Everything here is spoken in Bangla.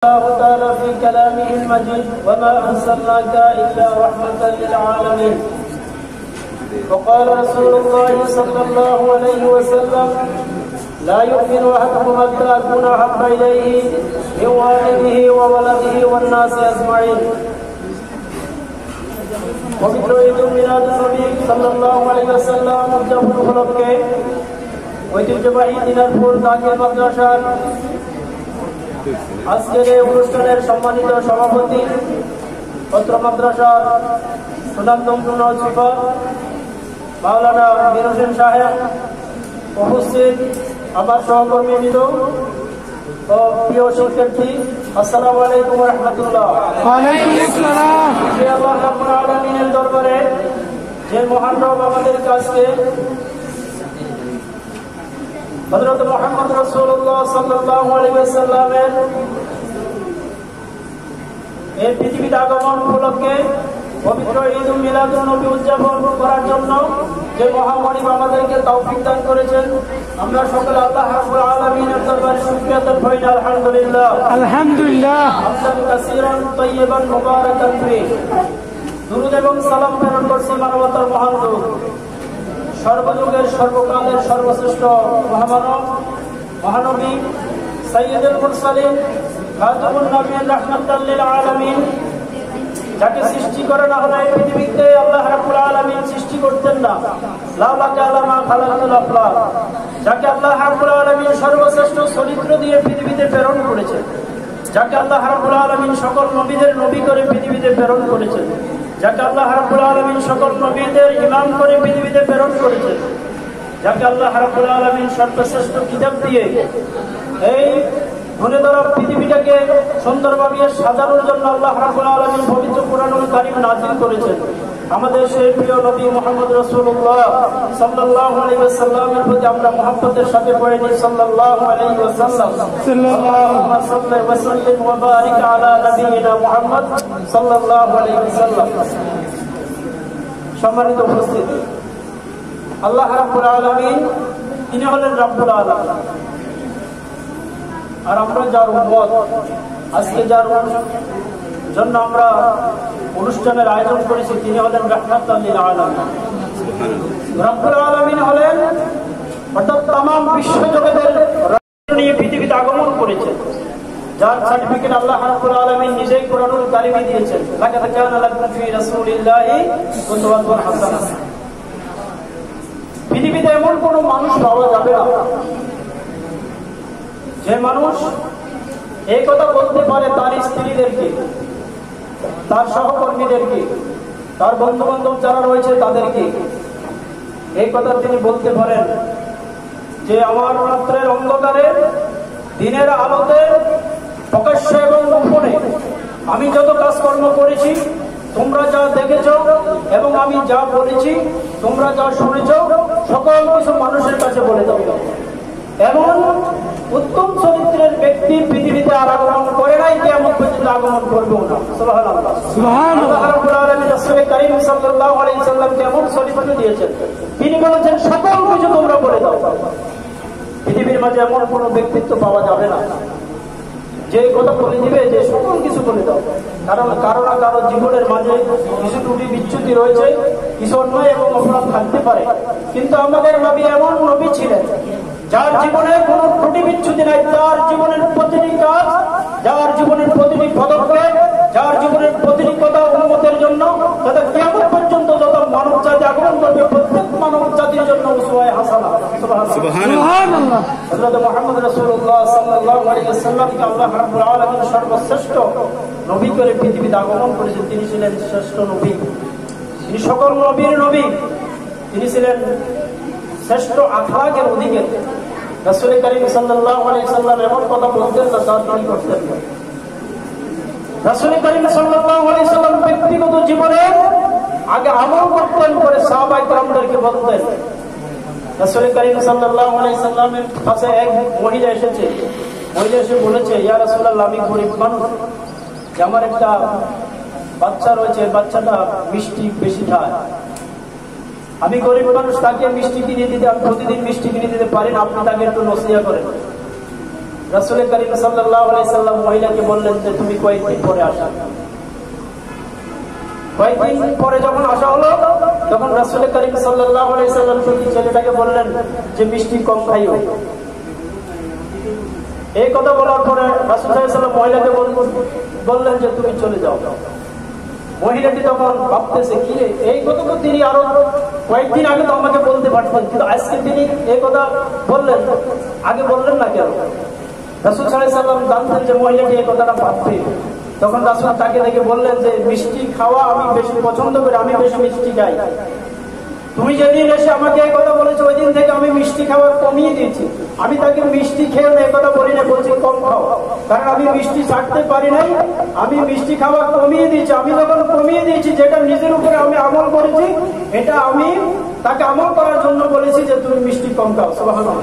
الله تعالى في كلامه المجيد وما أرسلناك إلا رحمة للعالمين. وقال رسول الله صلى الله عليه وسلم لا يؤمن أحدكم حتى أكون أحب إليه من والده وولده والناس أجمعين. পবিত্র ঈদুল মিলাদুন নবী সাল্লাল্লাহু আলাইহি ওয়াসাল্লাম উদযাপন উপলক্ষে ঐতিহ্যবাহী দিনাজপুর দাখিল মাদ্রাসার আজকের এই অনুষ্ঠানের সম্মানিত সভাপতি পত্র মাদ্রাসার সুনামধন্য সুপার মাওলানা মীর হোসেন সাহেব, উপস্থিত আমার সহকর্মীবৃন্দ ও প্রিয় শিক্ষার্থী, আসসালামু আলাইকুম ওয়া রাহমাতুল্লাহ। ওয়া আলাইকুম আসসালাম। আল্লাহ রাব্বুল আলামিনের দরবারে যে মহান রব আমাদের কাছে হযরত মুহাম্মদ রাসূলুল্লাহ সাল্লাল্লাহু আলাইহি ওয়াসাল্লামের এই পৃথিবীতে আগমন উপলক্ষে পবিত্র ঈদুল মিলাদুন নবী উদযাপন করার জন্য যে মহামণি আমাদেরকে তৌফিক দান করেছেন, আমরা সকলে আল্লাহ রাব্বুল আলামিনের দরবারে শুকরিয়া আদায় করি। আলহামদুলিল্লাহ আলহামদুলিল্লাহ হামদান কাসীরান তাইয়িবান মুবারাকান ফি। দুরূদ এবং সালাম প্রেরণ করছি মানবতার মহান দূত, সর্বযুগের সর্বকালের সর্বশ্রেষ্ঠ মহামানব মহানবী সাইয়্যিদুল মুরসালিন খাতামুন নবিয়্যিন রাহমাতাল লিল আলামিন, যাকে সৃষ্টি করে না হলে পৃথিবীতে আল্লাহ রাব্বুল আলামিন সৃষ্টি করতেন না। লা বাকালা মা খালাকাল আফলাক, যাকে আল্লাহ রাব্বুল আলামিন সর্বশ্রেষ্ঠ চরিত্র দিয়ে পৃথিবীতে প্রেরণ করেছেন, যাকে আল্লাহ রাব্বুল আলামিন সকল নবীদের নবী করে পৃথিবীতে প্রেরণ করেছেন, যাকে আল্লাহ রাব্বুল আলামিন সকল নবীদের ইমাম করে পৃথিবীতে প্রেরণ করেছেন, যাকে আল্লাহ রাব্বুল আলামিন সর্বশ্রেষ্ঠ কিতাব দিয়ে এই ধনেধরা পৃথিবীটাকে সুন্দরভাবে সাজানোর জন্য আল্লাহ রাব্বুল আলামিন পবিত্র কোরআনুল কারীম নাযিল করেছেন। আমাদের সেই প্রিয় নবী মুহাম্মদ রাসূলুল্লাহ সাল্লাল্লাহু আলাইহি ওয়াসাল্লামের প্রতি আমরা মুহাব্বতের সাথে পড়ে নিই সাল্লাল্লাহু আলাইহি ওয়াসাল্লাম। আল্লাহুম্মা সাল্লি ওয়া সাল্লিম ওয়া বারিক আলা নবিয়িনা মুহাম্মদ সাল্লাল্লাহু আলাইহি ওয়াসাল্লাম। সম্মানিত উপস্থিতি, আল্লাহ রাব্বুল আলামিন তিনি হলেন রাব্বুল আলামিন, আর আমরা যার উম্মত, আজকে যার জন্য আমরা অনুষ্ঠানের আয়োজন করেছি তিনি হলেন রাহমাতাল লিল আলামিন। রাব্বুল আলামিন হলেন অর্থাৎ তামাম বিশ্বজগতের নিয়ে পৃথিবীতে আগমন করেছেন, যার সার্টিফিকেট আল্লাহ রাব্বুল আলামিন নিজেই কোরআনুল কারীমে দিয়েছেন। লাকাদ কানা লাকুম ফি রাসূলিল্লাহি উসওয়াতুন হাসানাহ। পৃথিবীতে এমন কোন মানুষ পাওয়া যাবে না যে মানুষ এই কথা বলতে পারে তার স্ত্রীদেরকে, তার সহকর্মীদেরকে, তার বন্ধু বান্ধব যারা রয়েছে তাদেরকে এই কথা তিনি বলতে পারেন যে আমার রাত্রের অন্ধকারে দিনের আলোতে প্রকাশ্য এবং গোপনে আমি যত কাজকর্ম করেছি, তোমরা যা দেখেছ এবং আমি যা বলেছি, তোমরা যা শুনেছ, সকল কিছু মানুষের কাছে বলে দাও। এমন উত্তম চরিত্রের ব্যক্তি পৃথিবীতে আর আগমন করে নাই, কিয়ামত পর্যন্ত আগমন করবেও না। সুবহানাল্লাহ সুবহানাল্লাহ। আল্লাহ রাব্বুল আলামিন রাসূল কারীম সাল্লাল্লাহু আলাইহি ওয়াসাল্লামকে এমন চরিত্র দিয়েছেন, তিনি বলেছেন সকল কিছু তোমরা বলে দাও। পৃথিবীর মাঝে এমন কোন ব্যক্তিত্ব পাওয়া যাবে না যে কথা বলে দিবে যে সকল কিছু বলে দাও। কারণ কারো না কারো জীবনের মাঝে কিছু ত্রুটি বিচ্যুতি রয়েছে, কিছু অন্যায় এবং অপরাধ থাকতে পারে, কিন্তু আমাদের নবী এমন নবী ছিলেন যার জীবনে কোনো ত্রুটি বিচ্যুতি নাই, যার জীবনের প্রতিটি কাজ, যার জীবনের প্রতিটি পদক্ষেপ, যার জীবনের প্রতিটি কথা উম্মতের জন্য যাতে কিয়ামত পর্যন্ত যত মানব জাতি আগমন করবে প্রত্যেক মানব জাতির জন্য উসওয়ায়ে হাসানা। সুবহানাল্লাহ। হযরত মুহাম্মদ রাসূলুল্লাহ সাল্লাল্লাহু আলাইহি ওয়াসাল্লামকে আল্লাহ রাব্বুল আলামিন সর্বশ্রেষ্ঠ নবী করে পৃথিবীতে আগমন করেছেন। তিনি ছিলেন শ্রেষ্ঠ নবী, তিনি সকল নবীর নবী, তিনি ছিলেন শ্রেষ্ঠ আখলাকের অধিকারী। রাসূল কারীম সাল্লাল্লাহু আলাইহি ওয়াসাল্লাম এমন কথা বলতেন না তার তৈরি করতেন না। রাসূল কারীম সাল্লাল্লাহু আলাইহি ওয়াসাল্লাম ব্যক্তিগত জীবনে আগে আমল করতেন, করে সাহাবায়ে কেরামদেরকে বলতেন। রাসূল কারীম সাল্লাল্লাহু আলাইহি ওয়াসাল্লামের কাছে এক মহিলা এসেছে, মহিলা এসে বলেছে, ইয়া রাসূলুল্লাহ, আমি গরীব মানুষ, আমার একটা বাচ্চা রয়েছে, বাচ্চাটা মিষ্টি বেশি খায়, আমি গরিব মানুষ, তাকে মিষ্টি কিনে দিতে, আমি প্রতিদিন মিষ্টি কিনে দিতে পারি না, আপনি তাকে একটু নসিহত করেন। রাসূল করিম সাল্লাল্লাহু আলাইহি সাল্লাম মহিলাকে বললেন যে তুমি কয়েকদিন পরে আসো। কয়েকদিন পরে যখন আসা হলো তখন রাসূল করিম সাল্লাল্লাহু আলাইহি সাল্লাম ছেলেটাকে বললেন যে মিষ্টি কম খাইও। এই কথা বলার পরে রাসূল সাল্লাল্লাহু আলাইহি সাল্লাম মহিলাকে বললেন যে তুমি চলে যাও। মহিলাটি তখন ভাবতেছে কি রে, এই কথা তো তিনি আরো কয়েকদিন আগে তো আমাকে বলতে পারতেন, কিন্তু আজকে তিনি এই কথা বললেন, আগে বললেন না কেন? রাসূল সাল্লাল্লাহু আলাইহি সাল্লাম জানতেন যে মহিলাটি এই কথাটা ভাববে। তখন রাসূল তাকে দেখে বললেন যে মিষ্টি খাওয়া আমি বেশি পছন্দ করি, আমি বেশি মিষ্টি খাই। তুমি যেদিন এসে আমাকে এই কথা বলেছো ওই দিন থেকে আমি মিষ্টি খাওয়া কমিয়ে দিয়েছি। আমি তাকে মিষ্টি খেয়ে এই কথা বলি না, বলছি কম খাও, কারণ আমি মিষ্টি ছাড়তে পারি নাই, আমি মিষ্টি খাওয়া কমিয়ে দিয়েছি। আমি যখন কমিয়ে দিয়েছি, যেটা নিজের উপরে আমি আমল করেছি, এটা আমি তাকে আমল করার জন্য বলেছি যে তুমি মিষ্টি কম খাও। সুবহানাল্লাহ।